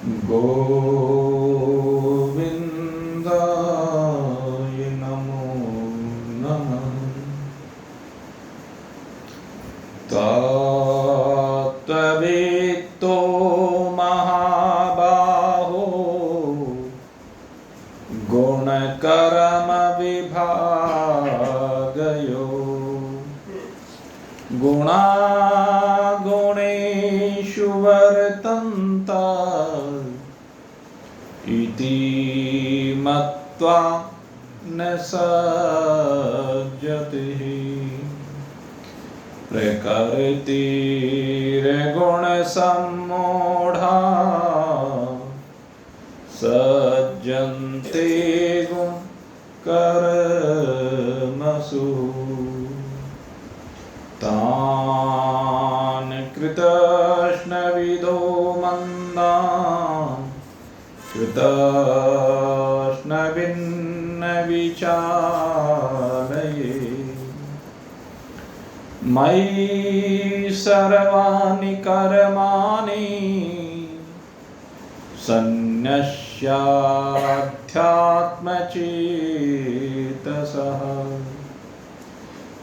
गोविन्दाय नमो नमः। तत्त्ववेत्तो महाबाहो गुणकर्मविभागयो गुणागुणेषु वर्तन्ते इति मत्वा न सज्जते। प्रकृतिर्गुणसम्मूढा सज्जन्ते गुणकर्मसु तान् कृतघ्नविदो मन्दान् कृतघ्नभिन्न विचालये। मयि सर्वाणि कर्माणि सन्न्यस्याध्यात्मचेतसः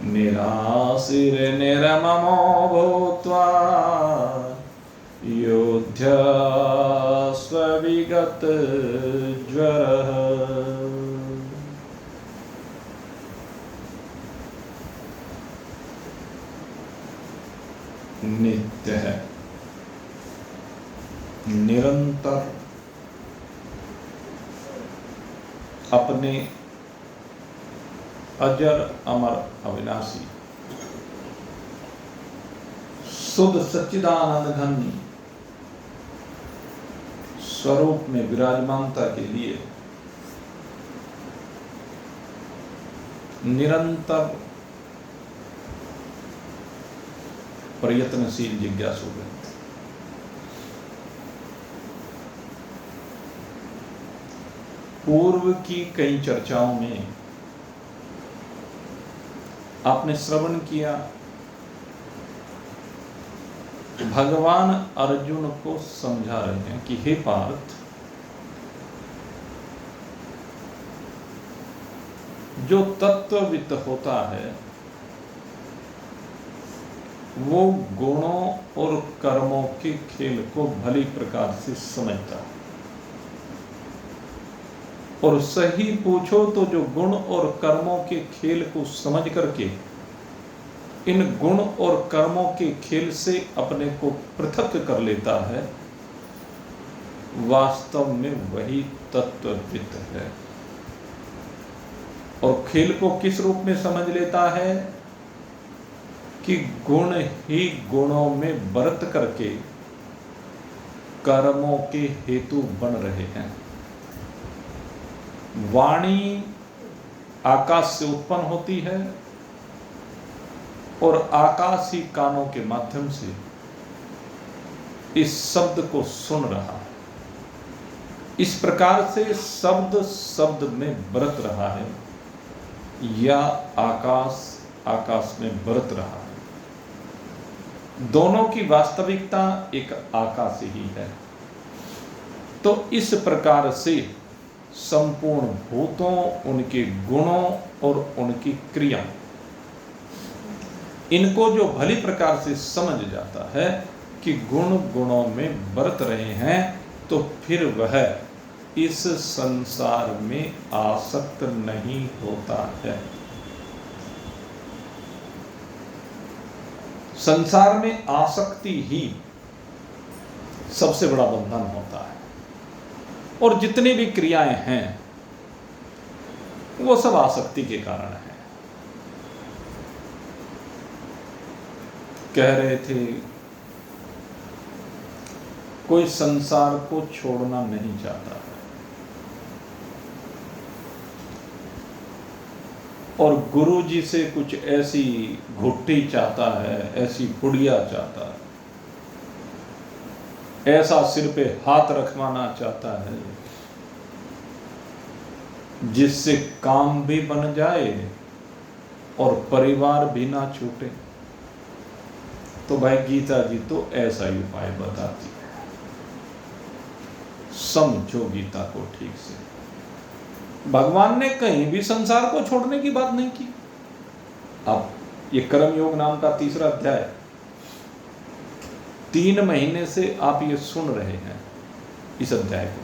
निराशीर्निर्ममो भूत्वा युध्यस्व विगतज्वरः। नित्य है, निरंतर अपने अजर अमर अविनाशी शुद्ध सच्चिदानंद घन स्वरूप में विराजमानता के लिए निरंतर प्रयत्नशील जिज्ञासु हैं। पूर्व की कई चर्चाओं में आपने श्रवण किया, भगवान अर्जुन को समझा रहे हैं कि हे पार्थ, जो तत्ववित्त होता है वो गुणों और कर्मों के खेल को भली प्रकार से समझता है। और सही पूछो तो जो गुण और कर्मों के खेल को समझ करके इन गुण और कर्मों के खेल से अपने को पृथक कर लेता है, वास्तव में वही तत्ववित्त है। और खेल को किस रूप में समझ लेता है कि गुण ही गुणों में बरत करके कर्मों के हेतु बन रहे हैं। वाणी आकाश से उत्पन्न होती है और आकाश ही कानों के माध्यम से इस शब्द को सुन रहा है। इस प्रकार से शब्द शब्द में बरत रहा है या आकाश आकाश में बरत रहा है। दोनों की वास्तविकता एक आकाश ही है। तो इस प्रकार से संपूर्ण भूतों, उनके गुणों और उनकी क्रिया, इनको जो भली प्रकार से समझ जाता है कि गुण गुणों में बरत रहे हैं, तो फिर वह इस संसार में आसक्त नहीं होता है। संसार में आसक्ति ही सबसे बड़ा बंधन होता है। और जितनी भी क्रियाएं हैं वो सब आसक्ति के कारण है। कह रहे थे कोई संसार को छोड़ना नहीं चाहता है और गुरु जी से कुछ ऐसी घुट्टी चाहता है, ऐसी पुड़िया चाहता है, ऐसा सिर पे हाथ रखवाना चाहता है जिससे काम भी बन जाए और परिवार भी ना छूटे। तो भाई गीता जी तो ऐसा ही उपाय बताती है। समझो गीता को ठीक से। भगवान ने कहीं भी संसार को छोड़ने की बात नहीं की। अब ये कर्म योग नाम का 3रा अध्याय, 3 महीने से आप ये सुन रहे हैं इस अध्याय को,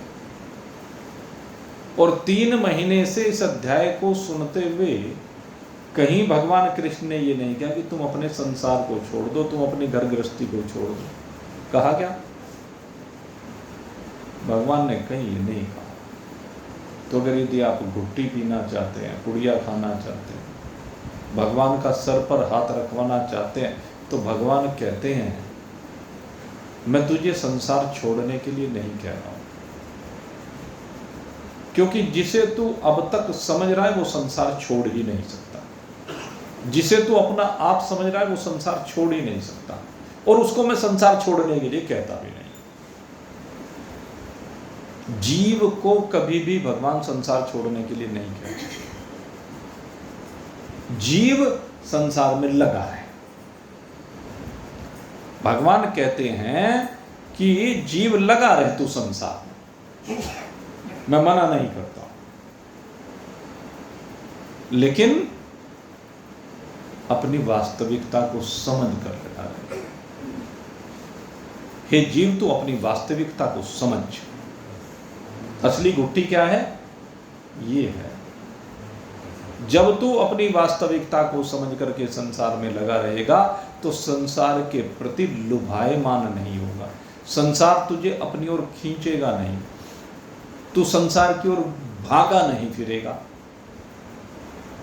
और 3 महीने से इस अध्याय को सुनते हुए कहीं भगवान कृष्ण ने ये नहीं कहा कि तुम अपने संसार को छोड़ दो, तुम अपनी घर गृहस्थी को छोड़ दो। कहा क्या? भगवान ने कहीं ये नहीं कहा। तो अगर यदि आप घुट्टी पीना चाहते हैं, पुड़िया खाना चाहते हैं, भगवान का सर पर हाथ रखवाना चाहते हैं, तो भगवान कहते हैं मैं तुझे संसार छोड़ने के लिए नहीं कह रहा हूं, क्योंकि जिसे तू अब तक समझ रहा है वो संसार छोड़ ही नहीं सकता। जिसे तू अपना आप समझ रहा है वो संसार छोड़ ही नहीं सकता, और उसको मैं संसार छोड़ने के लिए कहता भी नहीं। जीव को कभी भी भगवान संसार छोड़ने के लिए नहीं कहते। जीव संसार में लगा है। भगवान कहते हैं कि जीव लगा रहे तू संसार में, मैं मना नहीं करता, लेकिन अपनी वास्तविकता को समझ कर लगा रहे। हे जीव, तू अपनी वास्तविकता को समझ। असली घुट्टी क्या है? ये है। जब तू अपनी वास्तविकता को समझ करके संसार में लगा रहेगा तो संसार के प्रति लुभायमान नहीं होगा। संसार तुझे अपनी ओर खींचेगा नहीं, तू संसार की ओर भागा नहीं फिरेगा।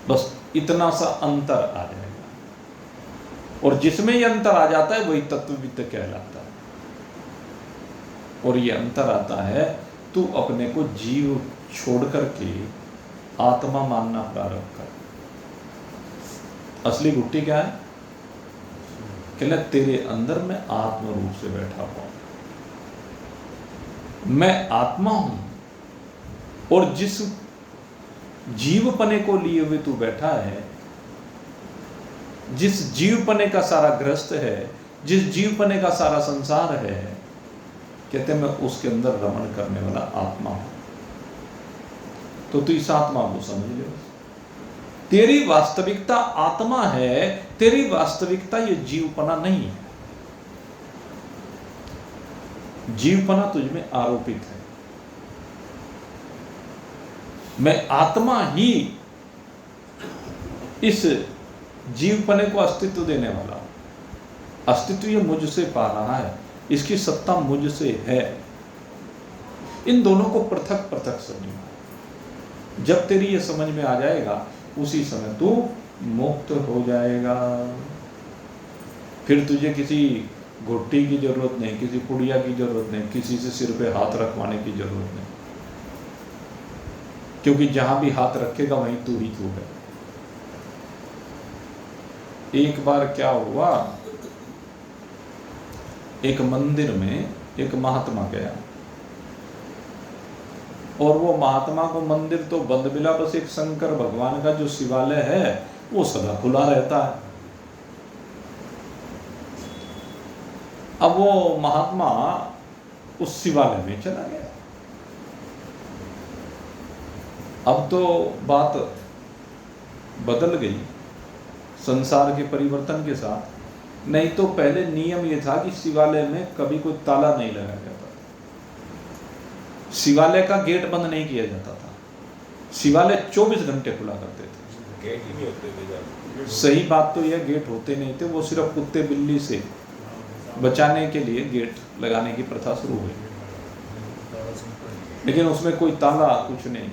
बस इतना सा अंतर आ जाएगा, और जिसमें ये अंतर आ जाता है वही तत्वविद कहलाता है। और ये अंतर आता है तू अपने को जीव छोड़ करके आत्मा मानना प्रारंभ कर। असली घुट्टी क्या है? कहना तेरे अंदर मैं आत्म रूप से बैठा हुआ हूं, मैं आत्मा हूं, और जिस जीवपने को लिए हुए तू बैठा है, जिस जीवपने का सारा ग्रस्त है, जिस जीवपने का सारा संसार है, कहते मैं उसके अंदर रमण करने वाला आत्मा हूं। तो तू इस आत्मा को समझ ले। तेरी वास्तविकता आत्मा है, तेरी वास्तविकता ये जीवपना नहीं है। जीवपना तुझमें आरोपित है। मैं आत्मा ही इस जीवपने को अस्तित्व देने वाला। अस्तित्व ये मुझसे पा रहा है, इसकी सत्ता मुझसे है। इन दोनों को पृथक पृथक समझना। जब तेरी ये समझ में आ जाएगा उसी समय तू मुक्त हो जाएगा। फिर तुझे किसी घुट्टी की जरूरत नहीं, किसी पुड़िया की जरूरत नहीं, किसी से सिर पे हाथ रखवाने की जरूरत नहीं, क्योंकि जहां भी हाथ रखेगा वहीं तू ही तू है। एक बार क्या हुआ, एक मंदिर में एक महात्मा गया, और वो महात्मा को मंदिर तो बंद मिला, बस एक शंकर भगवान का जो शिवालय है वो सदा खुला रहता है। अब वो महात्मा उस शिवालय में चला गया। अब तो बात बदल गई संसार के परिवर्तन के साथ। नहीं तो पहले नियम ये था कि शिवालय में कभी कोई ताला नहीं लगाया जाता, शिवालय का गेट बंद नहीं किया जाता था, शिवालय 24 घंटे खुला करते थे। गेट ही नहीं होते थे। सही बात तो यह गेट होते नहीं थे, वो सिर्फ कुत्ते बिल्ली से बचाने के लिए गेट लगाने की प्रथा शुरू हुई, लेकिन उसमें कोई ताला कुछ नहीं,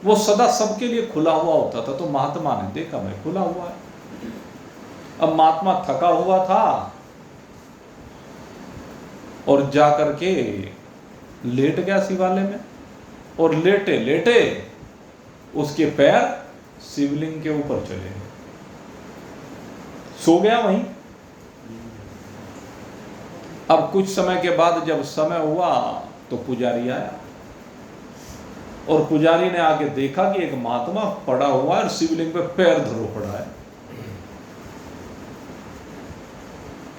वो सदा सबके लिए खुला हुआ होता था। तो महात्मा ने देखा भाई खुला हुआ है। अब महात्मा थका हुआ था और जाकर के लेट गया शिवालय में, और लेटे लेटे उसके पैर शिवलिंग के ऊपर चले गए, सो गया वहीं। अब कुछ समय के बाद जब समय हुआ तो पुजारी आया, और पुजारी ने आके देखा कि एक महात्मा पड़ा हुआ है और शिवलिंग पे पैर धरो पड़ा है।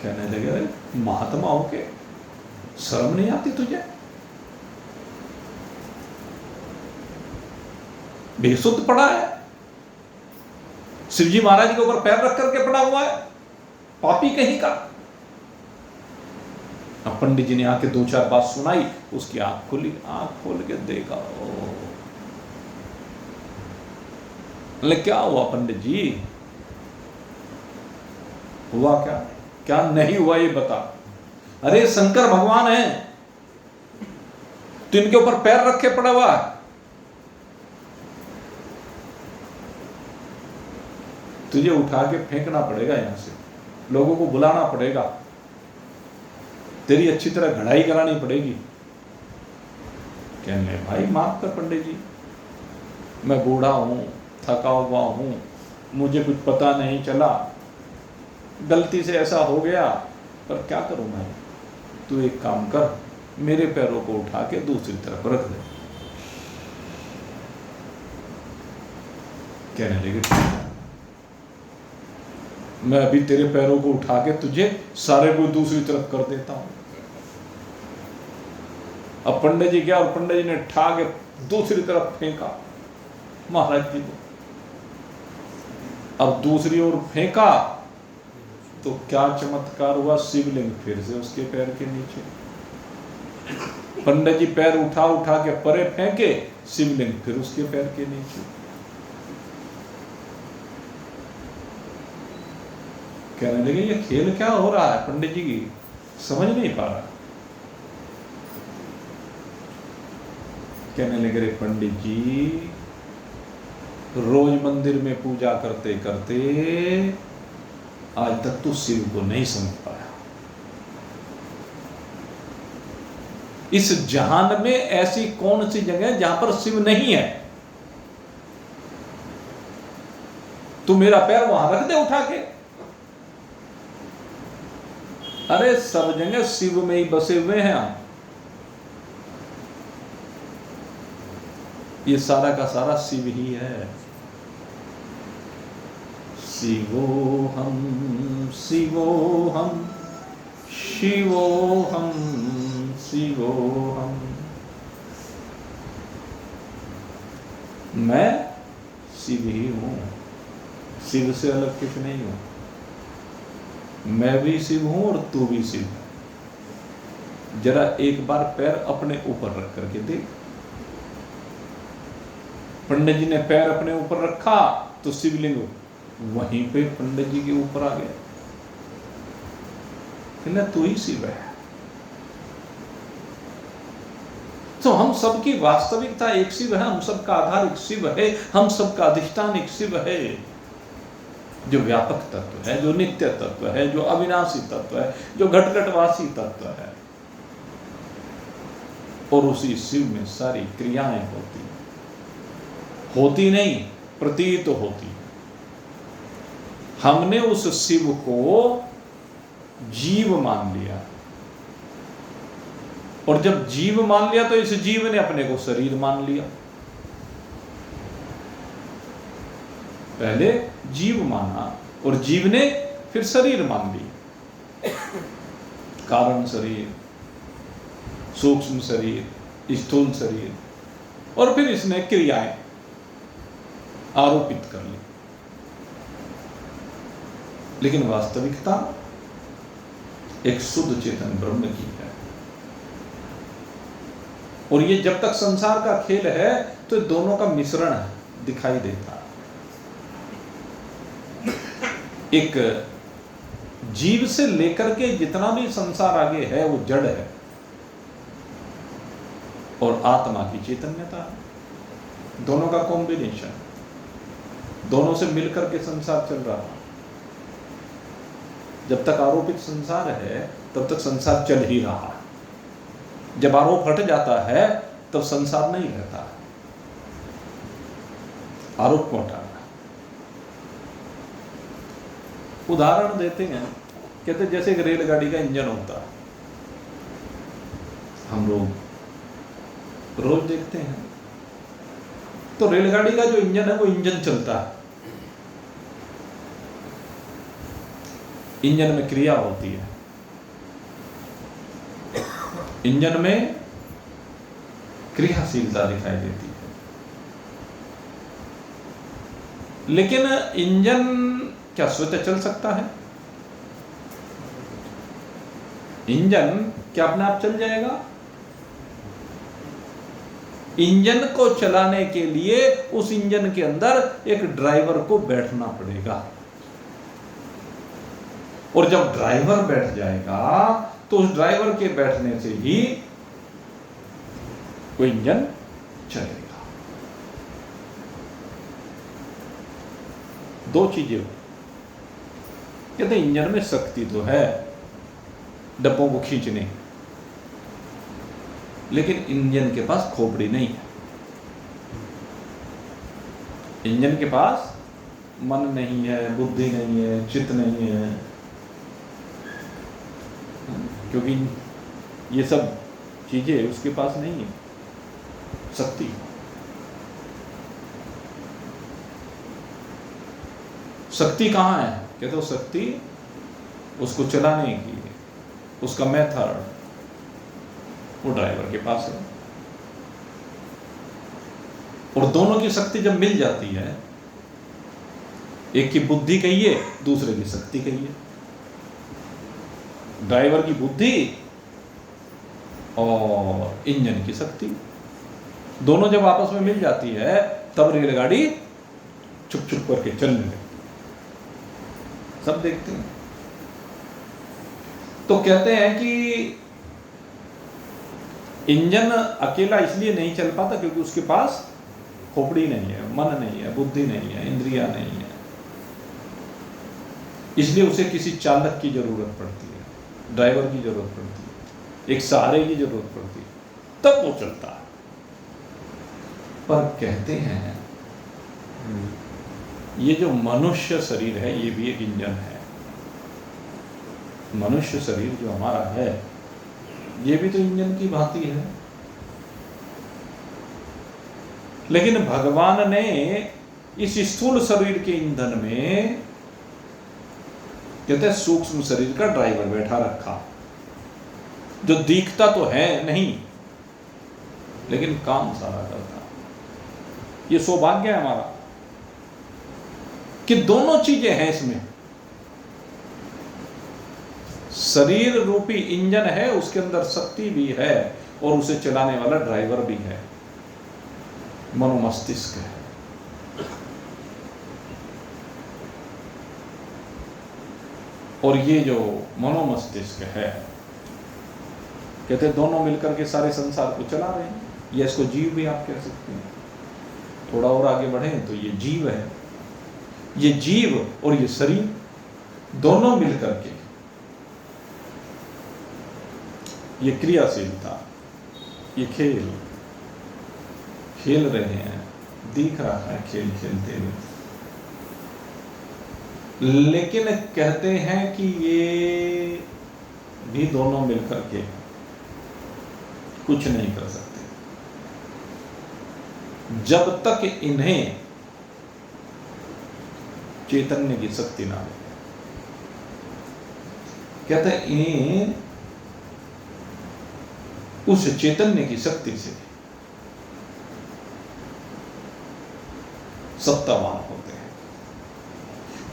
कहने लगे महात्मा होके शर्म नहीं आती तुझे? बेसुध पड़ा है, शिवजी महाराज के ऊपर पैर रख करके पड़ा हुआ है, पापी कहीं का। अब पंडित जी ने आके दो चार बात सुनाई, उसकी आंख खुली, आंख खोल के देखा, क्या हुआ पंडित जी, हुआ क्या, क्या नहीं हुआ ये बता। अरे शंकर भगवान है, तो इनके ऊपर पैर रख के पड़ा हुआ है। तुझे उठा के फेंकना पड़ेगा यहां से, लोगों को बुलाना पड़ेगा, तेरी अच्छी तरह घड़ाई करानी पड़ेगी। कहने भाई माफ कर पंडित जी, मैं बूढ़ा हूं, थका हुआ हूं, मुझे कुछ पता नहीं चला, गलती से ऐसा हो गया, पर क्या करूं मैं। तू एक काम कर, मेरे पैरों को उठा के दूसरी तरफ रख दे। कहने लगे मैं अभी तेरे पैरों को उठा के तुझे सारे को दूसरी तरफ कर देता हूं। अब पंडित जी क्या, और पंडित जी ने उठा के दूसरी तरफ फेंका महाराज जी को। अब दूसरी ओर फेंका तो क्या चमत्कार हुआ, शिवलिंग फिर से उसके पैर के नीचे। पंडित जी पैर उठा उठा के परे फेंके, शिवलिंग फिर उसके पैर के नीचे। कहने लगे ये खेल क्या हो रहा है पंडित जी की, समझ नहीं पा रहा। कहने लगे रे पंडित जी, रोज मंदिर में पूजा करते करते आज तक तो शिव को नहीं समझ पाया। इस जहान में ऐसी कौन सी जगह है जहां पर शिव नहीं है। तू मेरा पैर वहां रख दे उठा के। अरे सब जगह शिव में ही बसे हुए हैं हम। ये सारा का सारा शिव ही है। शिवोहम शिवोहम शिवोहम शिवोहम। मैं शिव ही हूं, शिव से अलग कुछ नहीं हूं। मैं भी शिव हूं और तू भी शिव है। जरा एक बार पैर अपने ऊपर रख करके देख। पंडित जी ने पैर अपने ऊपर रखा तो शिवलिंग वहीं पे पंडित जी के ऊपर आ गया। कहना तू ही शिव है। तो हम सबकी वास्तविकता एक शिव है, हम सबका आधार एक शिव है, हम सबका अधिष्ठान एक शिव है, जो व्यापक तत्व है, जो नित्य तत्व है, जो अविनाशी तत्व है, जो घटघटवासी तत्व है। और उसी शिव में सारी क्रियाएं होती नहीं, प्रतीत होती। हमने उस शिव को जीव मान लिया, और जब जीव मान लिया तो इस जीव ने अपने को शरीर मान लिया। पहले जीव माना और जीव ने फिर शरीर मान लिया। कारण शरीर, सूक्ष्म शरीर, स्थूल शरीर, और फिर इसने क्रियाएं आरोपित कर ली। लेकिन वास्तविकता एक शुद्ध चेतन ब्रह्म की है। और ये जब तक संसार का खेल है तो दोनों का मिश्रण दिखाई देता है। एक जीव से लेकर के जितना भी संसार आगे है वो जड़ है, और आत्मा की चैतन्यता है। दोनों का कॉम्बिनेशन, दोनों से मिलकर के संसार चल रहा है। जब तक आरोपित संसार है तब तक संसार चल ही रहा है। जब आरोप हट जाता है तब संसार नहीं रहता। आरोप को हटाना। उदाहरण देते हैं, कहते जैसे एक रेलगाड़ी का इंजन होता है, हम लोग रोज देखते हैं। तो रेलगाड़ी का जो इंजन है वो इंजन चलता है, इंजन में क्रिया होती है, इंजन में क्रियाशीलता दिखाई देती है। लेकिन इंजन क्या स्वतः चल सकता है? इंजन क्या अपने आप चल जाएगा? इंजन को चलाने के लिए उस इंजन के अंदर एक ड्राइवर को बैठना पड़ेगा, और जब ड्राइवर बैठ जाएगा तो उस ड्राइवर के बैठने से ही वो इंजन चलेगा। दो चीजें कहते हैं, इंजन में शक्ति तो है डब्बों को खींचने, लेकिन इंजन के पास खोपड़ी नहीं है। इंजन के पास मन नहीं है, बुद्धि नहीं है, चित्त नहीं है, क्योंकि ये सब चीजें उसके पास नहीं है। शक्ति, शक्ति कहाँ है? कहते हो शक्ति उसको चलाने की, उसका मेथड वो ड्राइवर के पास है। और दोनों की शक्ति जब मिल जाती है, एक की बुद्धि कहिए, दूसरे की शक्ति कहिए, ड्राइवर की बुद्धि और इंजन की शक्ति, दोनों जब आपस में मिल जाती है तब रेलगाड़ी चुप चुप करके चलने लगती। सब देखते हैं। तो कहते हैं कि इंजन अकेला इसलिए नहीं चल पाता क्योंकि उसके पास खोपड़ी नहीं है, मन नहीं है, बुद्धि नहीं है, इंद्रियां नहीं है। इसलिए उसे किसी चालक की जरूरत पड़ती है, ड्राइवर की जरूरत पड़ती है, एक सहारे की जरूरत पड़ती है, तब वो चलता है। पर कहते हैं ये जो मनुष्य शरीर है ये भी एक इंजन है। मनुष्य शरीर जो हमारा है ये भी तो इंजन की भांति है। लेकिन भगवान ने इस स्थूल शरीर के ईंधन में कहते हैं सूक्ष्म शरीर का ड्राइवर बैठा रखा, जो दिखता तो है नहीं लेकिन काम सारा करता। ये सौभाग्य है हमारा कि दोनों चीजें हैं इसमें। शरीर रूपी इंजन है, उसके अंदर शक्ति भी है और उसे चलाने वाला ड्राइवर भी है, मनोमस्तिष्क है। और ये जो मनोमस्तिष्क है कहते हैं दोनों मिलकर के सारे संसार को चला रहे हैं, या इसको जीव भी आप कह सकते हैं। थोड़ा और आगे बढ़े तो ये जीव है। ये जीव और ये शरीर दोनों मिलकर के ये क्रियाशीलता, ये खेल खेल रहे हैं, दिख रहा है खेल खेलते हुए, लेकिन कहते हैं कि ये भी दोनों मिलकर के कुछ नहीं कर सकते जब तक इन्हें चैतन्य की शक्ति ना हो। कहते हैं इन्हें उस चैतन्य की शक्ति से सत्तावान होते हैं।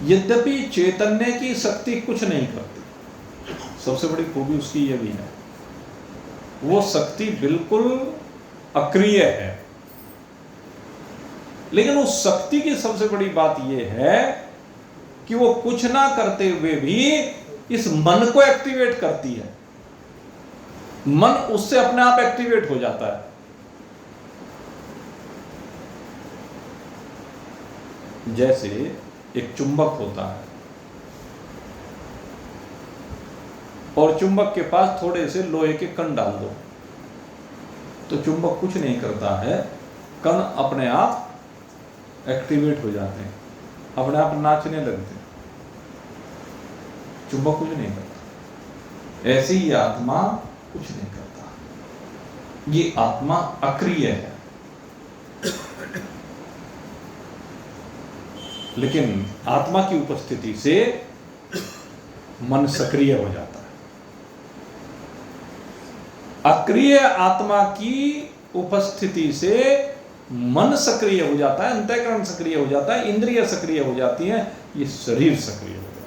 यद्यपि चैतन्य की शक्ति कुछ नहीं करती, सबसे बड़ी खूबी उसकी यह भी है, वो शक्ति बिल्कुल अक्रिय है। लेकिन उस शक्ति की सबसे बड़ी बात यह है कि वो कुछ ना करते हुए भी इस मन को एक्टिवेट करती है। मन उससे अपने आप एक्टिवेट हो जाता है। जैसे एक चुंबक होता है और चुंबक के पास थोड़े से लोहे के कण डाल दो तो चुंबक कुछ नहीं करता है, कण अपने आप एक्टिवेट हो जाते हैं, अपने आप नाचने लगते हैं, चुंबक कुछ नहीं करता। ऐसे ही आत्मा कुछ नहीं करता, ये आत्मा अक्रिय है। लेकिन आत्मा की उपस्थिति से मन सक्रिय हो जाता है। अक्रिय आत्मा की उपस्थिति से मन सक्रिय हो जाता है, अंतःकरण सक्रिय हो जाता है, इंद्रिय सक्रिय हो जाती है, ये शरीर सक्रिय हो जाता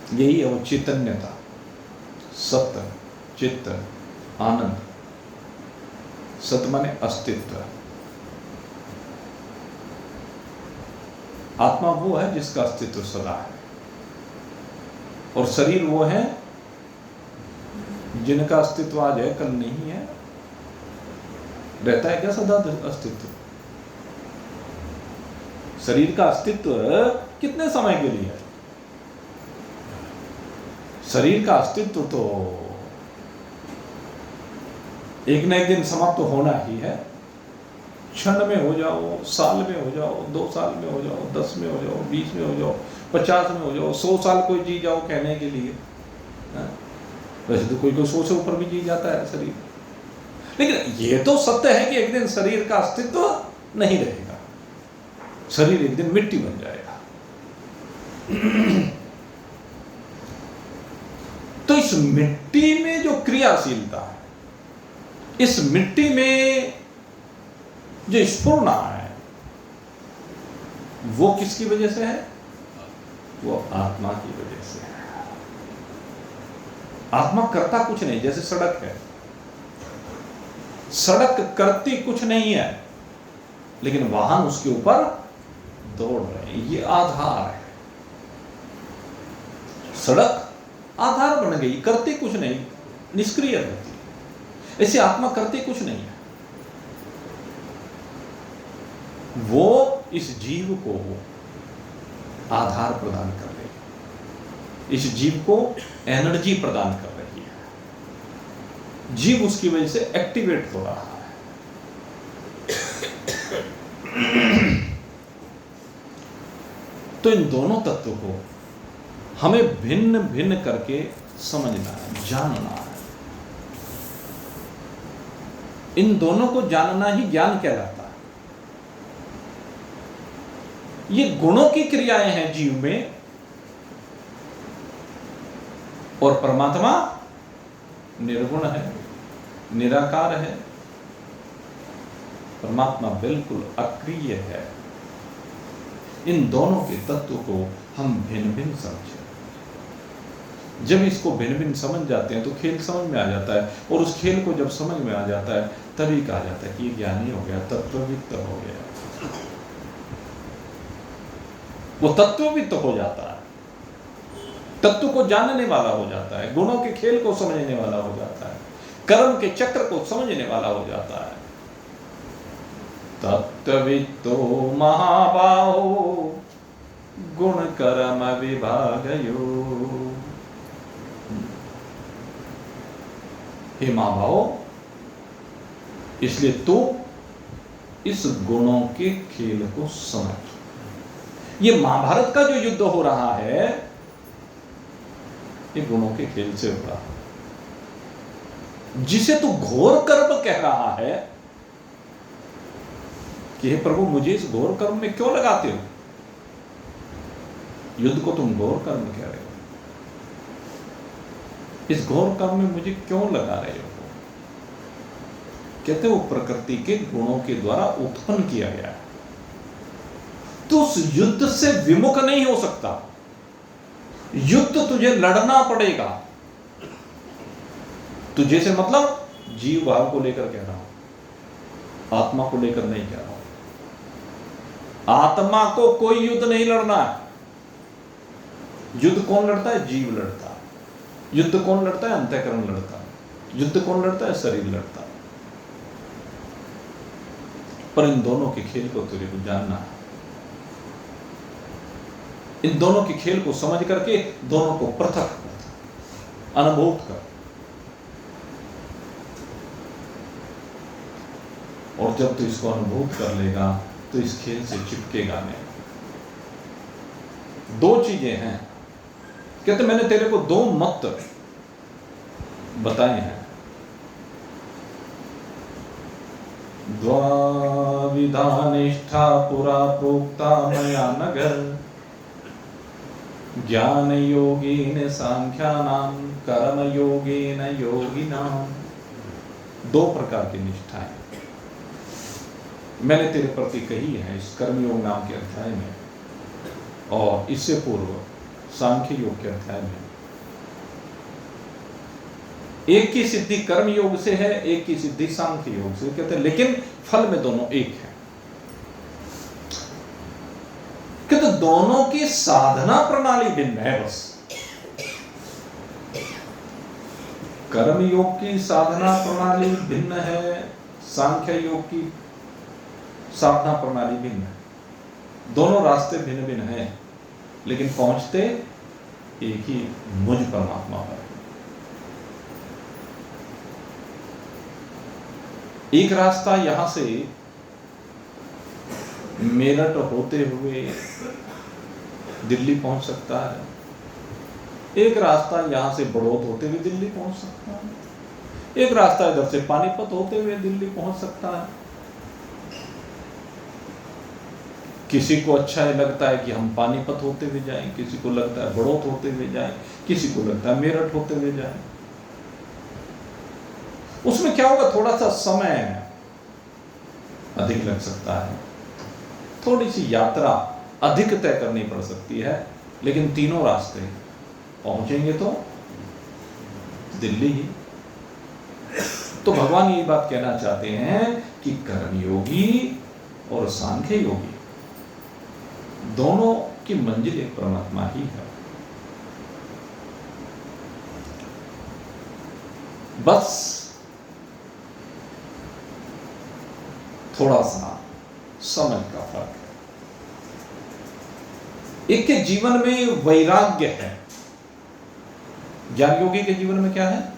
है। यही है वो चैतन्यता, सत्य, चित्त, आनंद। सत्य माने अस्तित्व। आत्मा वो है जिसका अस्तित्व सदा है, और शरीर वो है जिनका अस्तित्व आज है कल नहीं है। रहता है क्या सदा अस्तित्व? शरीर का अस्तित्व कितने समय के लिए है? शरीर का अस्तित्व तो एक न एक दिन समाप्त तो होना ही है। क्षण में हो जाओ, साल में हो जाओ, 2 साल में हो जाओ, 10 में हो जाओ, 20 में हो जाओ, 50 में हो जाओ, 100 साल कोई जी जाओ कहने के लिए। वैसे तो कोई 100 से ऊपर भी जी जाता है शरीर, लेकिन ये तो सत्य है कि एक दिन शरीर का अस्तित्व नहीं रहेगा। शरीर एक दिन मिट्टी बन जाएगा। तो इस मिट्टी में जो क्रियाशीलता है, इस मिट्टी में जो स्फुरना है, वो किसकी वजह से है? वो आत्मा की वजह से है। आत्मा करता कुछ नहीं। जैसे सड़क है, सड़क करती कुछ नहीं है, लेकिन वाहन उसके ऊपर दौड़ रहे हैं। ये आधार है। सड़क आधार बन गई, करती कुछ नहीं, निष्क्रिय रहती है। ऐसे आत्मा करती कुछ नहीं है। वो इस जीव को आधार प्रदान कर रही है, इस जीव को एनर्जी प्रदान कर रही है। जीव उसकी वजह से एक्टिवेट हो रहा है। तो इन दोनों तत्व को हमें भिन्न भिन्न करके समझना है, जानना है। इन दोनों को जानना ही ज्ञान कहलाता है। ये गुणों की क्रियाएं हैं जीव में, और परमात्मा निर्गुण है, निराकार है। परमात्मा बिल्कुल अक्रिय है। इन दोनों के तत्व को हम भिन्न भिन्न समझें। जब इसको भिन्न भिन्न समझ जाते हैं तो खेल समझ में आ जाता है, और उस खेल को जब समझ में आ जाता है तभी कहा जाता है कि ये ज्ञानी हो गया, तत्ववित्त हो गया। वो तत्ववित्त हो जाता है, तत्व को जानने वाला हो जाता है, गुणों के खेल को समझने वाला हो जाता है, कर्म के चक्र को समझने वाला हो जाता है। तत्ववित्तो महाबाहो गुण कर्म विभागयो। हे महाबाहो, इसलिए तू इस गुणों के खेल को समझ। ये महाभारत का जो युद्ध हो रहा है, ये गुणों के खेल से हो रहा है। जिसे तू घोर कर्म कह रहा है कि हे प्रभु, मुझे इस घोर कर्म में क्यों लगाते हो? युद्ध को तुम घोर कर्म कह रहे हो, इस घोर कर्म में मुझे क्यों लगा रहे हो? कहते वो प्रकृति के गुणों के द्वारा उत्पन्न किया गया है। तो उस युद्ध से विमुख नहीं हो सकता। युद्ध तुझे लड़ना पड़ेगा। तुझे से मतलब जीव भाव को लेकर कह रहा हूं, आत्मा को लेकर नहीं कह रहा हूं। आत्मा को कोई युद्ध नहीं लड़ना है। युद्ध कौन लड़ता है? जीव लड़ता है। युद्ध कौन लड़ता है? अंतःकरण लड़ता है। युद्ध कौन लड़ता है? शरीर लड़ता है। पर इन दोनों के खेल को तुझे को जानना है। इन दोनों के खेल को समझ करके दोनों को पृथक कर, अनुभूत कर, और जब तू इसको अनुभूत कर लेगा तो इस खेल से चिपकेगा नहीं। 2 चीजें हैं। कहते मैंने तेरे को 2 मत बताए हैं। द्वाविधा निष्ठा पुरा प्रोक्ता मया नगर, ज्ञान योगेन सांख्यानाम कर्म योगेन योगिनाम। 2 प्रकार की निष्ठाएं। मैंने तेरे प्रति कही है इस कर्मयोग नाम के अध्याय में, और इससे पूर्व सांख्य योग के अध्याय में। एक की सिद्धि कर्म योग से है, एक की सिद्धि सांख्य योग से। कहते हैं लेकिन फल में दोनों एक है। कहते दोनों की साधना प्रणाली भिन्न है बस। कर्म योग की साधना प्रणाली भिन्न है, सांख्य योग की साधना प्रणाली भिन्न है। दोनों रास्ते भिन्न भिन्न हैं, लेकिन पहुंचते एक ही मुझ परमात्मा पर। एक रास्ता यहां से मेरठ होते हुए दिल्ली पहुंच सकता है, एक रास्ता यहां से बड़ौद होते हुए दिल्ली पहुंच सकता है, एक रास्ता इधर से पानीपत होते हुए दिल्ली पहुंच सकता है। किसी को अच्छा लगता है कि हम पानीपत होते हुए जाएं, किसी को लगता है बड़ौद होते हुए जाएं, किसी को लगता है मेरठ होते हुए जाएं। उसमें क्या होगा, थोड़ा सा समय अधिक लग सकता है, थोड़ी सी यात्रा अधिक तय करनी पड़ सकती है, लेकिन तीनों रास्ते पहुंचेंगे तो दिल्ली ही। तो भगवान ये बात कहना चाहते हैं कि कर्मयोगी और सांख्य योगी दोनों की मंजिल एक परमात्मा ही है। बस थोड़ा सा समझ का फर्क है। एक के जीवन में वैराग्य है, ज्ञान योगी के जीवन में क्या है,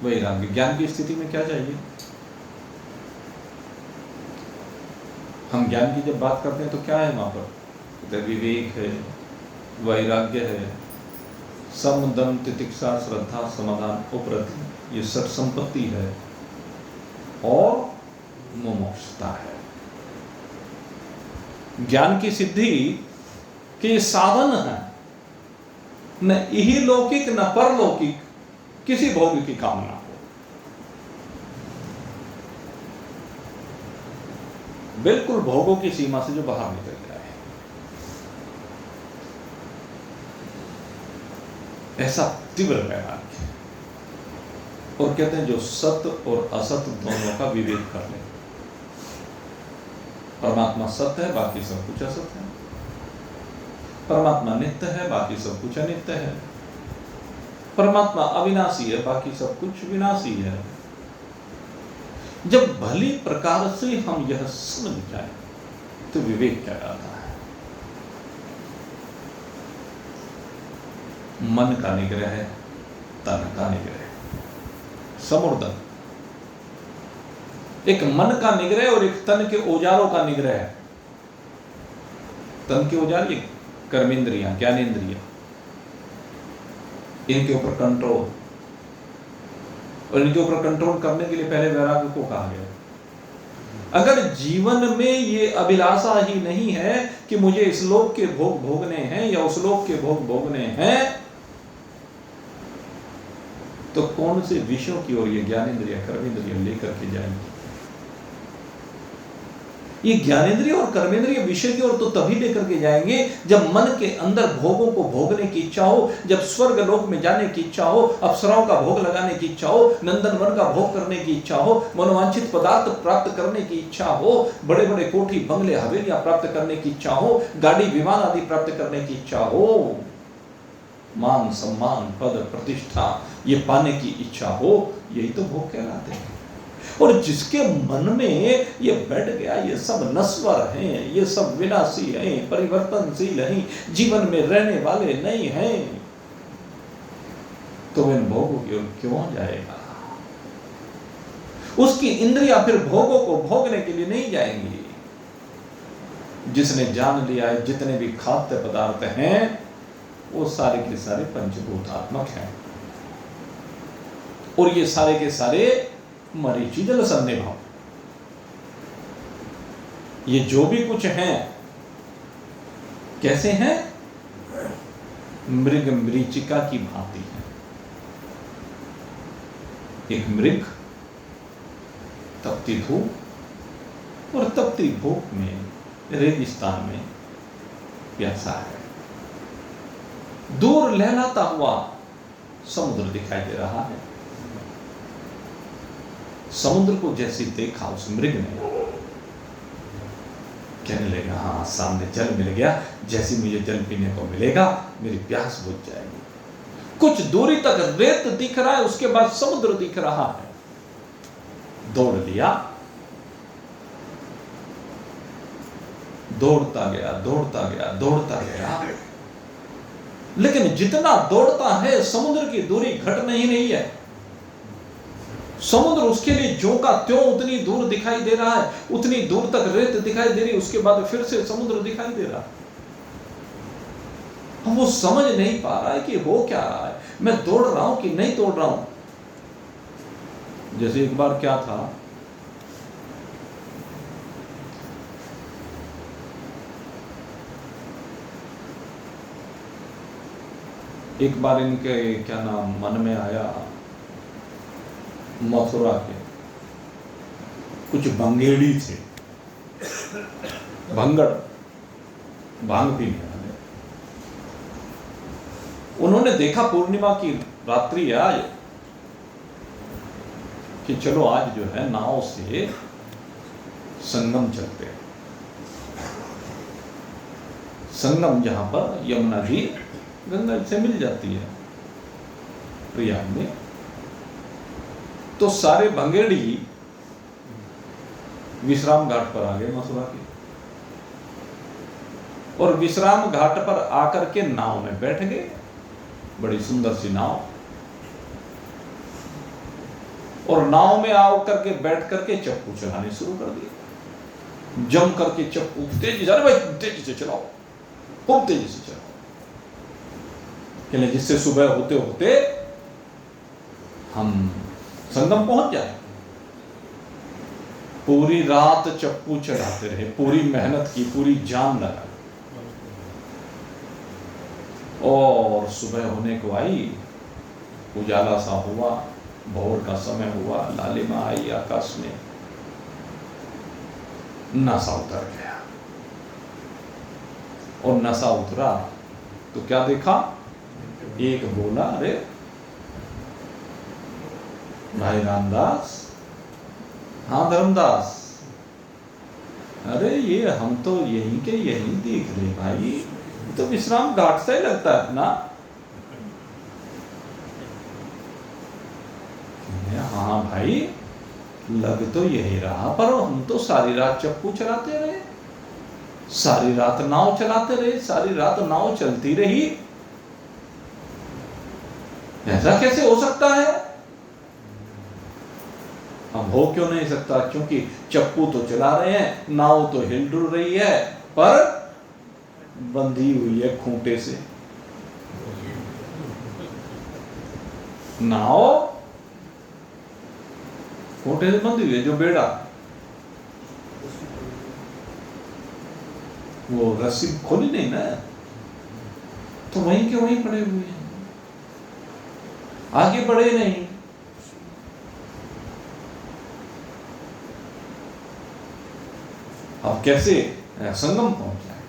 वैराग्य। ज्ञान की स्थिति में क्या चाहिए, हम ज्ञान की जब बात करते हैं तो क्या है वहां पर, विवेक है, वैराग्य है, सम दम तितिक्षा श्रद्धा समाधान उपरति, ये सब संपत्ति है, और मुमुक्षुता है। ज्ञान की सिद्धि के साधन है, न इहलौकिक न परलौकिक किसी भोग की कामना हो। बिल्कुल भोगों की सीमा से जो बाहर निकल जाए, ऐसा तीव्र वैराग्य। और कहते हैं जो सत्य और असत्य दोनों का विवेक कर ले। परमात्मा सत्य है, बाकी सब कुछ असत्य है। परमात्मा नित्य है, बाकी सब कुछ अनित्य है। परमात्मा अविनाशी है, बाकी सब कुछ विनाशी है। जब भली प्रकार से हम यह समझ जाए तो विवेक क्या कहता है, मन का निग्रह, तन का निग्रह, समूर्धन। एक मन का निग्रह और एक तन के औजारों का निग्रह। तन के औजार ये कर्मेंद्रियां, ज्ञानेंद्रियां, इनके ऊपर कंट्रोल, और इनके ऊपर कंट्रोल करने के लिए पहले वैराग्य को कहा गया। अगर जीवन में ये अभिलाषा ही नहीं है कि मुझे इस लोक के भोग भोगने हैं या उस लोक के भोग भोगने हैं, तो कौन से विषयों की ओर ये ज्ञानेंद्रिय कर्मेंद्रिय लेकर के जाएंगे। ये ज्ञानेंद्रिय और कर्मेंद्रिय विषय की ओर तो तभी लेकर के जाएंगे जब मन के अंदर भोगों को भोगने की इच्छा हो, जब स्वर्ग लोक में जाने की इच्छा हो, अप्सराओं का भोग लगाने की इच्छा हो, नंदनवन का भोग करने की इच्छा हो, मनोवांछित पदार्थ प्राप्त करने की इच्छा हो, बड़े बड़े कोठी बंगले हवेलियां प्राप्त करने की इच्छा हो, गाड़ी विमान आदि प्राप्त करने की इच्छा हो, मान सम्मान पद प्रतिष्ठा ये पाने की इच्छा हो, यही तो भोग कहलाते हैं। और जिसके मन में ये बैठ गया ये सब नश्वर हैं, ये सब विनाशी हैं, परिवर्तनशील हैं, जीवन में रहने वाले नहीं हैं, तो इन भोगों की ओर क्यों जाएगा। उसकी इंद्रियां फिर भोगों को भोगने के लिए नहीं जाएंगी। जिसने जान लिया है जितने भी खाद्य पदार्थ हैं वो सारे के सारे पंचभूतात्मक हैं, और ये सारे के सारे मरीचि जल सन्निभाव, ये जो भी कुछ हैं कैसे हैं, मृग मरीचिका की भांति है। एक मृग तपती धूप और तपती भूख में, रेगिस्तान में प्यासा है। दूर लहलाता हुआ समुद्र दिखाई दे रहा है। समुद्र को जैसे देखा उस मृग ने, कहने लगा हाँ सामने जल मिल गया, जैसे मुझे जल पीने को मिलेगा मेरी प्यास बुझ जाएगी। कुछ दूरी तक रेत दिख रहा है, उसके बाद समुद्र दिख रहा है। दौड़ लिया, दौड़ता गया दौड़ता गया दौड़ता गया, लेकिन जितना दौड़ता है समुद्र की दूरी घट नहीं रही है। समुद्र उसके लिए ज्यों का त्यों उतनी दूर दिखाई दे रहा है, उतनी दूर तक रेत दिखाई दे रही, उसके बाद फिर से समुद्र दिखाई दे रहा है। अब वो समझ नहीं पा रहा है कि हो क्या रहा है, मैं दौड़ रहा हूं कि नहीं दौड़ रहा हूं। जैसे एक बार क्या था, एक बार इनके क्या नाम मन में आया, मथुरा के कुछ भंगेड़ी थे, भंगड़, भांग पीने वाले। उन्होंने देखा पूर्णिमा की रात्रि आज कि चलो आज जो है नाव से संगम चलते हैं। संगम जहां पर यमुना जी गंगा से मिल जाती है प्रयाग में, तो सारे भंगेड़ी विश्राम घाट पर आ गए मथुरा के, और विश्राम घाट पर आकर के नाव में बैठ गए। बड़ी सुंदर सी नाव, और नाव में आओ करके बैठ करके चप्पू चलाने शुरू कर दिए। जम करके चप्पू तेजी, अरे भाई तेजी से चलाओ, खूब तेजी से चलाओ, जिससे सुबह होते होते हम संगम पहुंच जाए। पूरी रात चप्पू चढ़ाते रहे, पूरी मेहनत की, पूरी जान लगा, और सुबह होने को आई, उजाला सा हुआ, भोर का समय हुआ, लालिमा आई आकाश में, नशा उतर गया। और नशा उतरा तो क्या देखा, एक बोला, अरे भाई रामदास, हाँ धर्मदास, अरे ये हम तो यहीं के यहीं देख रहे भाई, तो विश्राम घाट से ही लगता है ना। हाँ भाई लग तो यही रहा, पर हम तो सारी रात चप्पू चलाते रहे, सारी रात नाव चलाते रहे, सारी रात नाव चलती रही, ऐसा कैसे हो सकता है। अब हो क्यों नहीं सकता, क्योंकि चप्पू तो चला रहे हैं, नाव तो हिल डुल रही है, पर बंधी हुई है खूंटे से। नाव खूंटे से बंधी हुई है, जो बेड़ा वो रस्सी खोली नहीं ना, तो वहीं के वहीं पड़े हुए हैं, आगे बढ़े नहीं। अब कैसे संगम पहुंच जाए,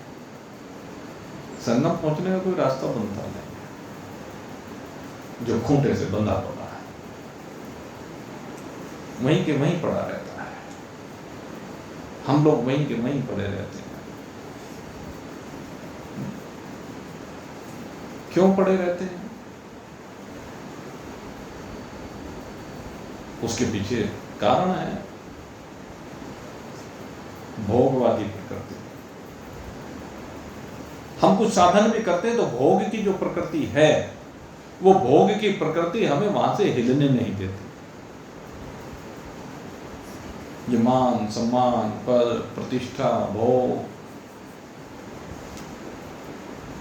संगम पहुंचने का कोई रास्ता बनता नहीं, जो खूंटे से बंधा पड़ा है वहीं के वहीं पड़ा रहता है। हम लोग वहीं के वहीं पड़े रहते हैं। क्यों पड़े रहते हैं, उसके पीछे कारण है भोगवादी प्रकृति। हम कुछ साधन भी करते हैं तो भोग की जो प्रकृति है, वो भोग की प्रकृति हमें वहां से हिलने नहीं देती। ये मान सम्मान, पद, प्रतिष्ठा, भोग,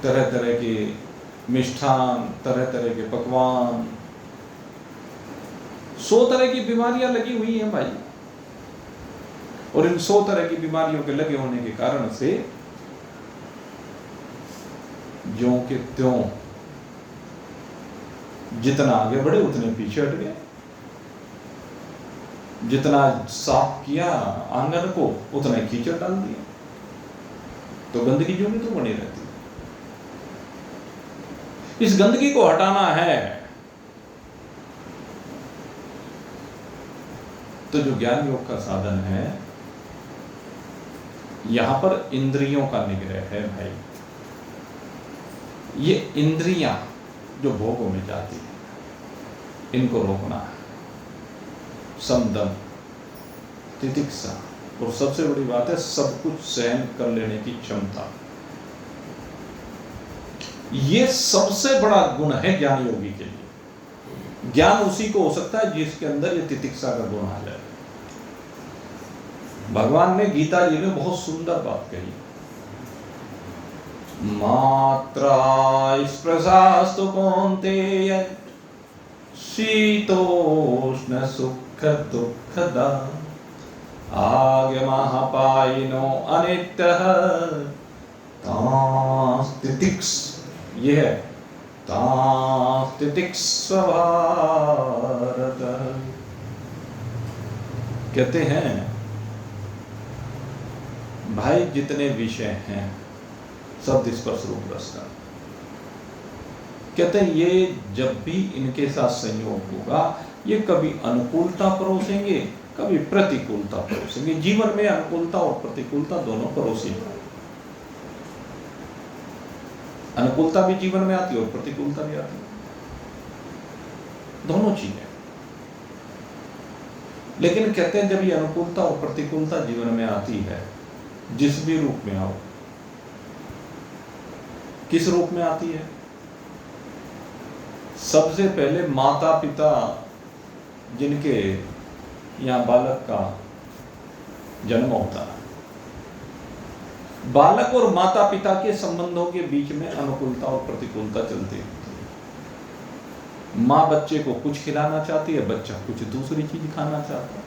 तरह तरह के मिष्ठान, तरह तरह के पकवान, 100 तरह की बीमारियां लगी हुई हैं भाई। और इन 100 तरह की बीमारियों के लगे होने के कारण से ज्यों के त्यों जितना आगे बढ़े उतने पीछे हट गए। जितना साफ किया आंगन को उतना ही कीचड़ डाल दिया, तो गंदगी जो भी तो बनी रहती है। इस गंदगी को हटाना है तो जो ज्ञान योग का साधन है, यहां पर इंद्रियों का निग्रह है भाई। ये इंद्रियां जो भोगों में जाती है, इनको रोकना है। समदम, तितिक्षा, और सबसे बड़ी बात है सब कुछ सहन कर लेने की क्षमता। ये सबसे बड़ा गुण है ज्ञान योगी के लिए। ज्ञान उसी को हो सकता है जिसके अंदर ये तितिक्षा का गुण आ जाए। भगवान ने गीता जी में बहुत सुंदर बात कही, मात्रा स्पृशास्तु कौन्तेय शीतोष्ण सुख दुःखदा आगमः अनित्यः तास्तितिक्ष, ये है तास्तितिक्ष्व भारत। कहते हैं भाई जितने विषय हैं शब्द स्पर्श रूप रस का, कहते हैं ये जब भी इनके साथ संयोग होगा, ये कभी अनुकूलता परोसेंगे, कभी प्रतिकूलता परोसेंगे। जीवन में अनुकूलता और प्रतिकूलता दोनों परोसेंगे। अनुकूलता भी जीवन में आती है और प्रतिकूलता भी आती है, दोनों चीजें। लेकिन कहते हैं जब ये अनुकूलता और प्रतिकूलता जीवन में आती है, जिस भी रूप में आओ, किस रूप में आती है? सबसे पहले माता पिता जिनके यहां बालक का जन्म होता है, बालक और माता पिता के संबंधों के बीच में अनुकूलता और प्रतिकूलता चलती रहती है। मां बच्चे को कुछ खिलाना चाहती है, बच्चा कुछ दूसरी चीज खाना चाहता है।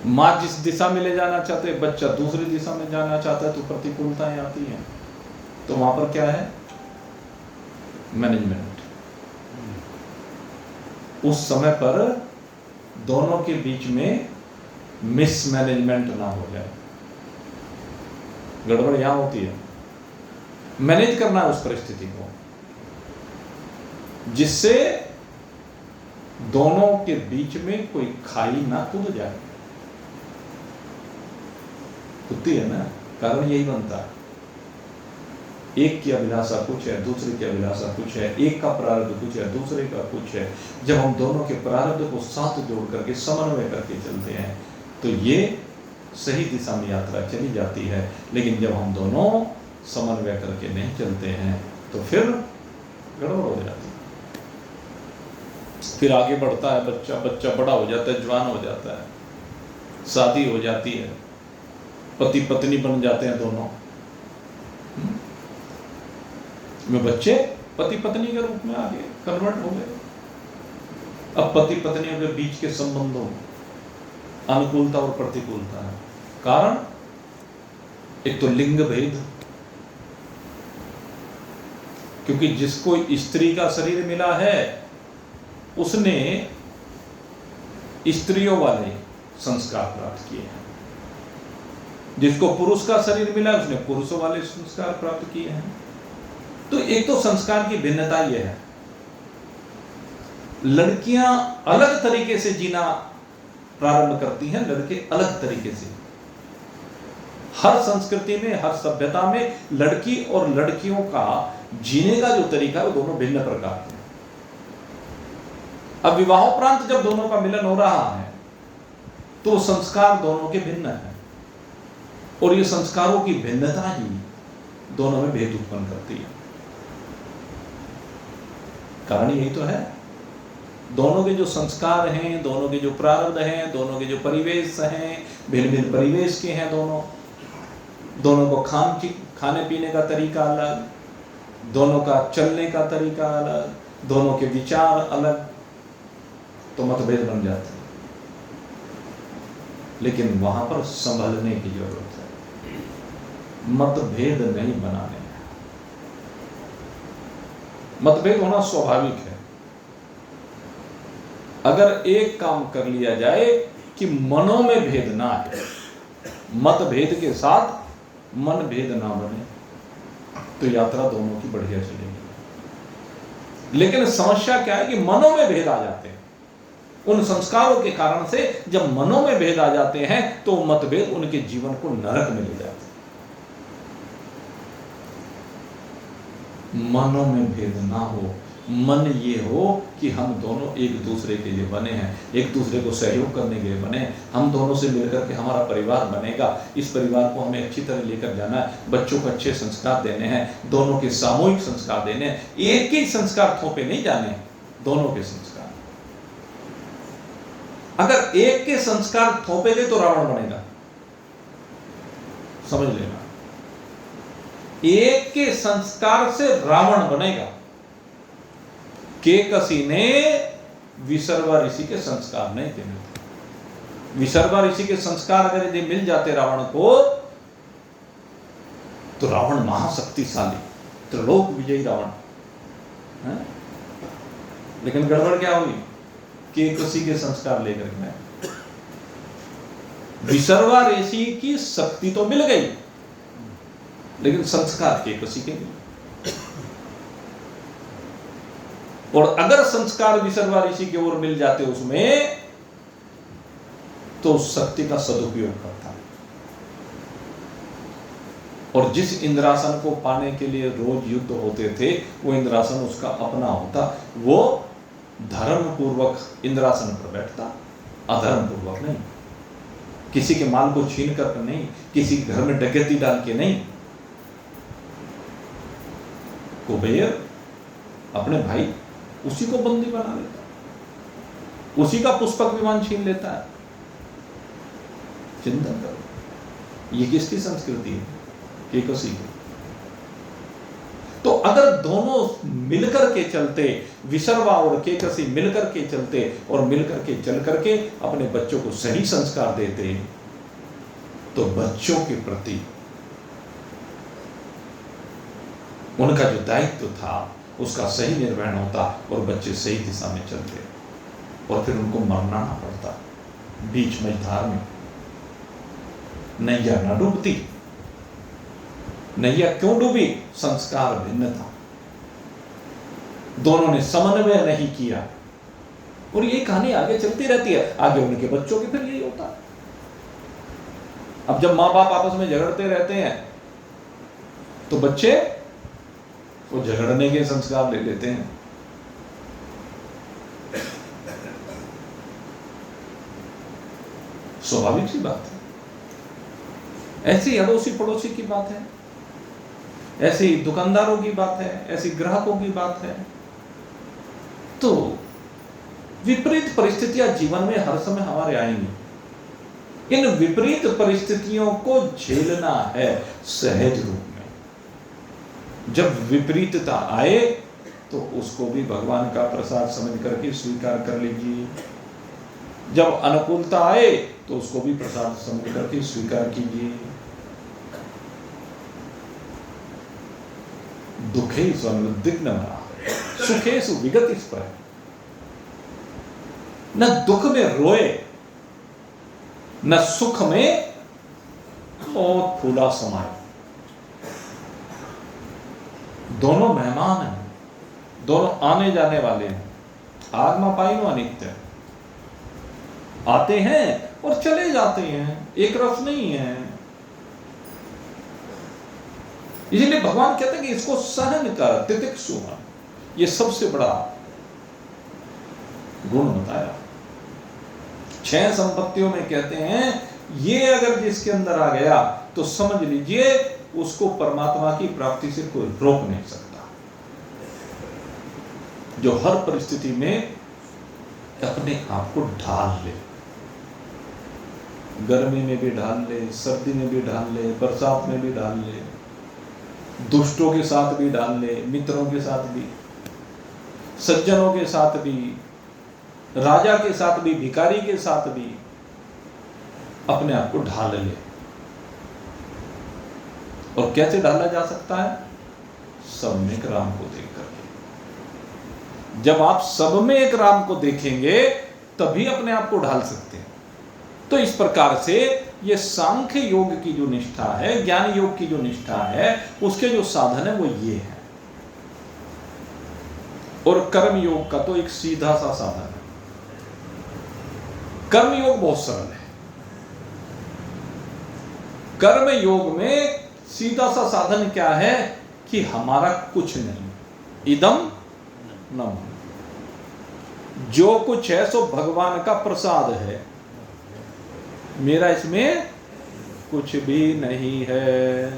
मां जिस दिशा में ले जाना चाहते हैं, बच्चा दूसरी दिशा में जाना चाहता है, तो प्रतिकूलताएं आती हैं। तो वहां पर क्या है? मैनेजमेंट। उस समय पर दोनों के बीच में मिसमैनेजमेंट ना हो जाए, गड़बड़ यहां होती है। मैनेज करना है उस परिस्थिति को, जिससे दोनों के बीच में कोई खाई ना कूद जाए। कुत्ती है ना, कारण यही बनता है। एक की अभिलाषा कुछ है, दूसरे की अभिलाषा कुछ है, एक का प्रारब्ध कुछ है, दूसरे का कुछ है। जब हम दोनों के प्रारब्ध को साथ जोड़ करके समन्वय करके चलते हैं, तो ये सही दिशा में यात्रा चली जाती है। लेकिन जब हम दोनों समन्वय करके नहीं चलते हैं, तो फिर गड़बड़ हो जाती है। फिर आगे बढ़ता है बच्चा, बच्चा बड़ा हो जाता है, जवान हो जाता है, शादी हो जाती है, पति पत्नी बन जाते हैं दोनों में। बच्चे पति पत्नी के रूप में आगे कन्वर्ट हो गए। अब पति पत्नियों के बीच के संबंधों में अनुकूलता और प्रतिकूलता है। कारण एक तो लिंग भेद, क्योंकि जिसको स्त्री का शरीर मिला है उसने स्त्रियों वाले संस्कार प्राप्त किए हैं, जिसको पुरुष का शरीर मिला उसने पुरुषों वाले संस्कार प्राप्त किए हैं। तो एक तो संस्कार की भिन्नता यह है। लड़कियां अलग तरीके से जीना प्रारंभ करती हैं, लड़के अलग तरीके से। हर संस्कृति में, हर सभ्यता में लड़की और लड़कियों का जीने का जो तरीका है वो दोनों भिन्न प्रकार के। अब विवाहोपरांत जब दोनों का मिलन हो रहा है तो संस्कार दोनों के भिन्न है, और ये संस्कारों की भिन्नता ही दोनों में भेद उत्पन्न करती है। कारण यही तो है, दोनों के जो संस्कार हैं, दोनों के जो प्रारब्ध हैं, दोनों के जो परिवेश हैं, भिन्न भिन्न परिवेश के हैं। दोनों को खाने पीने का तरीका अलग, दोनों का चलने का तरीका अलग, दोनों के विचार अलग, तो मतभेद बन जाते हैं। लेकिन वहां पर संभलने की जरूरत है, मतभेद नहीं बनाने। मतभेद होना स्वाभाविक है, अगर एक काम कर लिया जाए कि मनों में भेद ना है, मत भेद के साथ मन भेद ना बने, तो यात्रा दोनों की बढ़िया चलेगी। लेकिन समस्या क्या है कि मनों में भेद आ जाते हैं। उन संस्कारों के कारण से जब मनों में भेद आ जाते हैं तो मतभेद उनके जीवन को नरक में ले जाते हैं। मनों में भेद ना हो, मन ये हो कि हम दोनों एक दूसरे के लिए बने हैं, एक दूसरे को सहयोग करने के लिए बने हैं, हम दोनों से मिलकर के हमारा परिवार बनेगा, इस परिवार को हमें अच्छी तरह लेकर जाना है, बच्चों को अच्छे संस्कार देने हैं, दोनों के सामूहिक संस्कार देने हैं, एक ही संस्कार थोपे नहीं जाने हैं, दोनों के संस्कार। अगर एक के संस्कार थोपे गए तो रावण बनेगा, समझ लेना। एक के संस्कार से रावण बनेगा। केकसी ने विसर्वा ऋषि के संस्कार नहीं देने। विसर्वा ऋषि के संस्कार अगर यदि मिल जाते रावण को तो रावण महाशक्तिशाली, त्रिलोक विजयी रावण है? लेकिन गड़बड़ क्या होगी? केकसी के संस्कार लेकर के विसर्वा ऋषि की शक्ति तो मिल गई, लेकिन संस्कार केकसी के मिले। और अगर संस्कार विसर्वा ऋषि की ओर मिल जाते उसमें, तो उस शक्ति का सदुपयोग करता। और जिस इंद्रासन को पाने के लिए रोज युद्ध होते थे, वो इंद्रासन उसका अपना होता, वो धर्म पूर्वक इंद्रासन पर बैठता, अधर्म पूर्वक नहीं, किसी के माल को छीन कर नहीं, किसी घर में डकैती डाल के नहीं। कुबेर अपने भाई उसी को बंदी बना लेता, उसी का पुष्पक विमान छीन लेता है। चिंतन करो, ये किसकी संस्कृति है? केकसी की। तो अगर दोनों मिलकर के चलते, विसर्वा और केकसी मिलकर के चलते और मिलकर के चल करके अपने बच्चों को सही संस्कार देते, तो बच्चों के प्रति उनका जो दायित्व था उसका सही निर्वहन होता और बच्चे सही दिशा में चलते। और फिर उनको मरना ना पड़ता बीच मझधार में। नैया न डूबती। नैया क्यों डूबी? संस्कार भिन्न था, दोनों ने समन्वय नहीं किया। और ये कहानी आगे चलती रहती है, आगे उनके बच्चों के फिर यही होता है। अब जब माँ बाप आपस में झगड़ते रहते हैं तो बच्चे वो झगड़ने के संस्कार ले लेते हैं। स्वाभाविक सी बात है। ऐसी अड़ोसी पड़ोसी की बात है, ऐसी दुकानदारों की बात है, ऐसी ग्राहकों की बात है। तो विपरीत परिस्थितियां जीवन में हर समय हमारे आएंगी। इन विपरीत परिस्थितियों को झेलना है सहज रूप में। जब विपरीतता आए तो उसको भी भगवान का प्रसाद समझ करके स्वीकार कर लीजिए। जब अनुकूलता आए तो उसको भी प्रसाद समझ करके स्वीकार कीजिए। दुखेषु अनुद्विग्न सुखेषु विगतिस्परः। न दुख में रोए न सुख में बहुत फूला समाये। दोनों मेहमान हैं, दोनों आने जाने वाले हैं। आगमपायिनो अनित्य, आते हैं और चले जाते हैं, एक रस नहीं है। इसलिए भगवान कहते हैं कि इसको सहन कर, तितिक्षु। ये सबसे बड़ा गुण बताया। 6 संपत्तियों में कहते हैं ये अगर जिसके अंदर आ गया तो समझ लीजिए उसको परमात्मा की प्राप्ति से कोई रोक नहीं सकता। जो हर परिस्थिति में अपने आप को ढाल ले, गर्मी में भी ढाल ले, सर्दी में भी ढाल ले, बरसात में भी ढाल ले, दुष्टों के साथ भी डाल ले, मित्रों के साथ भी, सज्जनों के साथ भी, राजा के साथ भी, भिखारी के साथ भी अपने आप को ढाल ले। और कैसे ढाला जा सकता है? सब में एक राम को देख करके। जब आप सब में एक राम को देखेंगे तभी अपने आप को ढाल सकते हैं। तो इस प्रकार से ये सांख्य योग की जो निष्ठा है, ज्ञान योग की जो निष्ठा है, उसके जो साधन है वो ये है। और कर्म योग का तो एक सीधा सा साधन है। कर्म योग बहुत सरल है। कर्म योग में सीधा सा साधन क्या है कि हमारा कुछ नहीं, इदम न, जो कुछ है सो भगवान का प्रसाद है, मेरा इसमें कुछ भी नहीं है।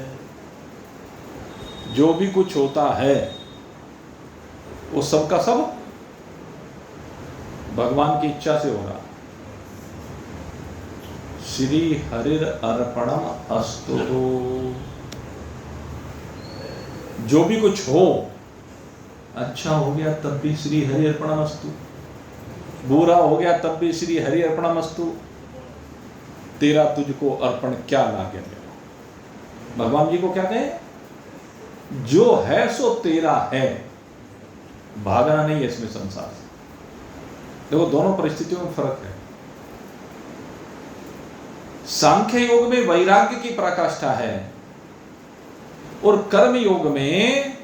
जो भी कुछ होता है वो सब का सब भगवान की इच्छा से हो रहा। श्री हरिर अर्पणम अस्तु। जो भी कुछ हो, अच्छा हो गया तब भी श्री हरि अर्पणम अस्तु, बुरा हो गया तब भी श्री हरि अर्पणम अस्तु। तेरा तुझको अर्पण क्या लागे मेरा। भगवान जी को क्या कहें, जो है सो तेरा है, भागना नहीं है इसमें संसार से। देखो दोनों परिस्थितियों में फर्क है। सांख्य योग में वैराग्य की पराकाष्ठा है और कर्म योग में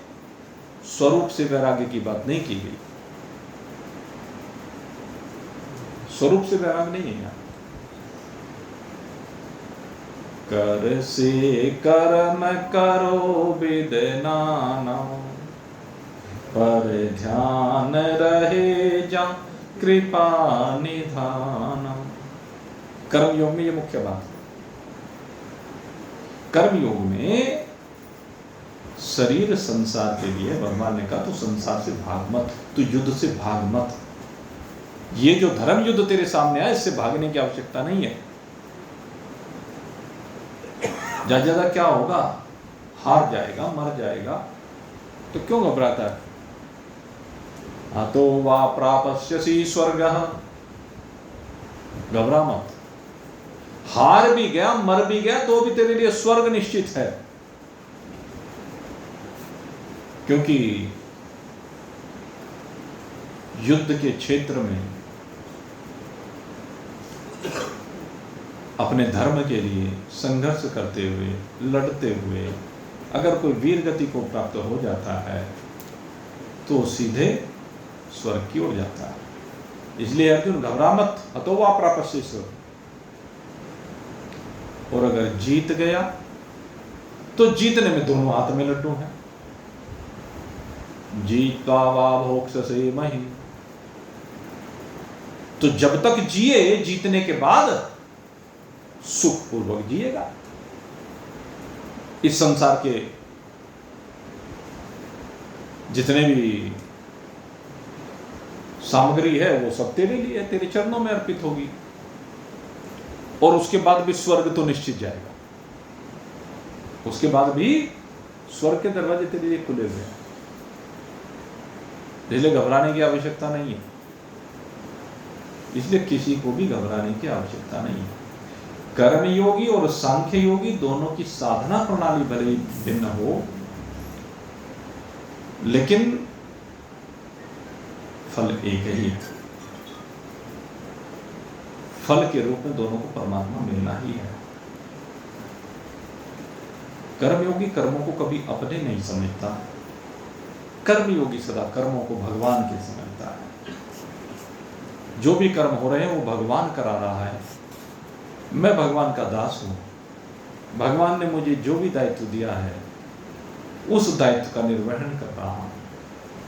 स्वरूप से वैराग्य की बात नहीं की गई। स्वरूप से वैराग्य नहीं है। कर से कर्म करो विदनाना, पर ध्यान रहे जा कृपा निधान। कर्म योग में ये मुख्य बात है। कर्म योग में शरीर संसार के लिए भगवान ने कहा तो संसार से भाग मत, तो युद्ध से भाग मत। ये जो धर्म युद्ध तेरे सामने आया इससे भागने की आवश्यकता नहीं है। ज्यादा क्या होगा, हार जाएगा, मर जाएगा, तो क्यों घबराता है। अतो वा प्रापस्यसि स्वर्गः, घबरा मत। हार भी गया, मर भी गया तो भी तेरे लिए स्वर्ग निश्चित है। क्योंकि युद्ध के क्षेत्र में अपने धर्म के लिए संघर्ष करते हुए, लड़ते हुए अगर कोई वीर गति को प्राप्त हो जाता है तो सीधे स्वर्ग की ओर जाता है। इसलिए अर्जुन घबरा मत, अतो वा प्रापस्यसि स्वर्गः। और अगर जीत गया तो जीतने में दोनों हाथ में लड्डू हैं। जीत्वा वा भोक्ष्यसे महि, तो जब तक जिए जीतने के बाद सुखपूर्वक जिएगा। इस संसार के जितने भी सामग्री है वो सब तेरे लिए, तेरे चरणों में अर्पित होगी। और उसके बाद भी स्वर्ग तो निश्चित जाएगा। उसके बाद भी स्वर्ग के दरवाजे तेरे लिए खुले हुए हैं। इसलिए घबराने की आवश्यकता नहीं है। इसलिए किसी को भी घबराने की आवश्यकता नहीं है। कर्मयोगी और सांख्य योगी दोनों की साधना प्रणाली भले भिन्न हो, लेकिन फल एक ही है। फल के रूप में दोनों को परमात्मा मिलना ही है। कर्मयोगी कर्मों को कभी अपने नहीं समझता, कर्मयोगी सदा कर्मों को भगवान के समझता है। जो भी कर्म हो रहे हैं वो भगवान करा रहा है, मैं भगवान का दास हूं। भगवान ने मुझे जो भी दायित्व दिया है उस दायित्व का निर्वहन कर रहा हूं।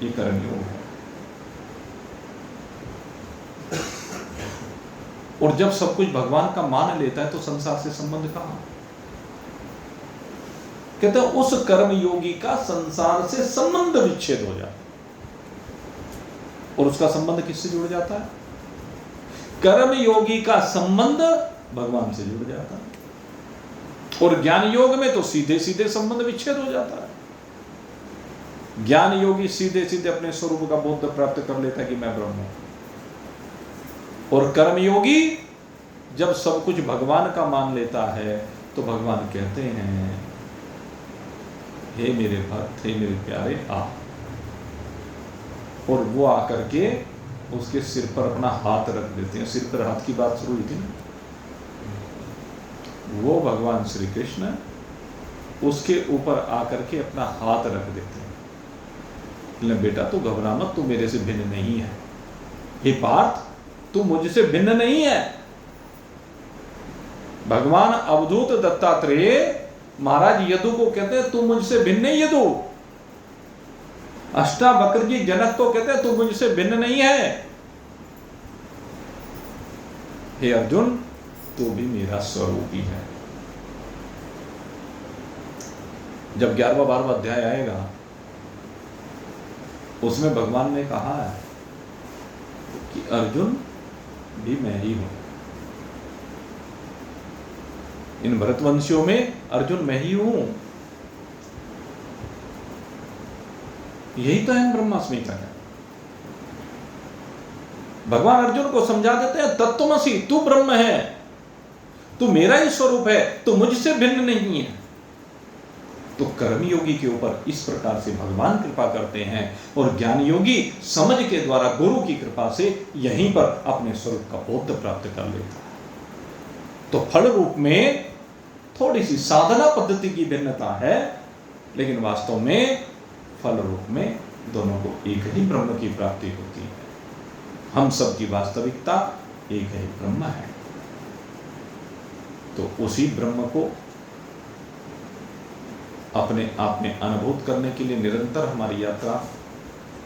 ये कर्मयोग है। और जब सब कुछ भगवान का मान लेता है तो संसार से संबंध कहां। कहते हैं उस कर्म योगी का संसार से संबंध विच्छेद हो जाता है। और उसका संबंध किससे जुड़ जाता है? कर्म योगी का संबंध भगवान से जुड़ जाता है। और ज्ञान योग में तो सीधे सीधे संबंध विच्छेद हो जाता है। ज्ञान योगी सीधे सीधे अपने स्वरूप का बोध प्राप्त कर लेता है कि मैं ब्रह्म हूं। और कर्म योगी जब सब कुछ भगवान का मान लेता है तो भगवान कहते हैं, हे मेरे भक्त, हे मेरे प्यारे, आ। और वो आकर के उसके सिर पर अपना हाथ रख देते हैं। सिर पर हाथ की बात शुरू हुई थी ना, वो भगवान श्री कृष्ण उसके ऊपर आकर के अपना हाथ रख देते हैं। ले बेटा तू घबरा मत, तू मेरे से भिन्न नहीं है। हे पार्थ, तू मुझसे भिन्न नहीं है। भगवान अवधूत दत्तात्रेय महाराज यदु को कहते हैं तू मुझसे भिन्न नहीं यदु। अष्टावक्र जी जनक को कहते हैं तू मुझसे भिन्न नहीं है। हे अर्जुन, तू भी मेरा स्वरूप ही है। जब 11वां-12वां अध्याय आएगा उसमें भगवान ने कहा है कि अर्जुन भी मैं ही हूं। इन भरतवंशियों में अर्जुन मैं ही हूं। यही तो है ब्रह्मास्मिता है। भगवान अर्जुन को समझा देते हैं तत्त्वमसि, तू ब्रह्म है, तू मेरा ही स्वरूप है, तू मुझसे भिन्न नहीं है। तो कर्मयोगी के ऊपर इस प्रकार से भगवान कृपा करते हैं और ज्ञान योगी समझ के द्वारा गुरु की कृपा से यहीं पर अपने स्वरूप का बोध प्राप्त कर लेता है। तो फल रूप में थोड़ी सी साधना पद्धति की भिन्नता है, लेकिन वास्तव में फल रूप में दोनों को एक ही ब्रह्म की प्राप्ति होती है। हम सब की वास्तविकता एक ही ब्रह्म है। तो उसी ब्रह्म को अपने आप में अनुभूत करने के लिए निरंतर हमारी यात्रा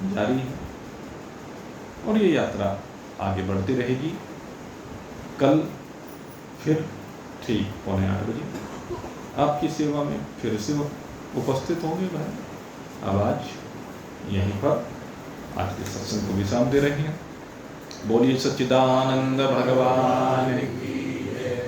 जारी है और ये यात्रा आगे बढ़ती रहेगी। कल फिर ठीक 7:45 बजे आपकी सेवा में फिर से उपस्थित होंगे भाई। अब आज यहीं पर आज के सत्संग को विश्राम दे रहे हैं। बोलिए सच्चिदानंद भगवान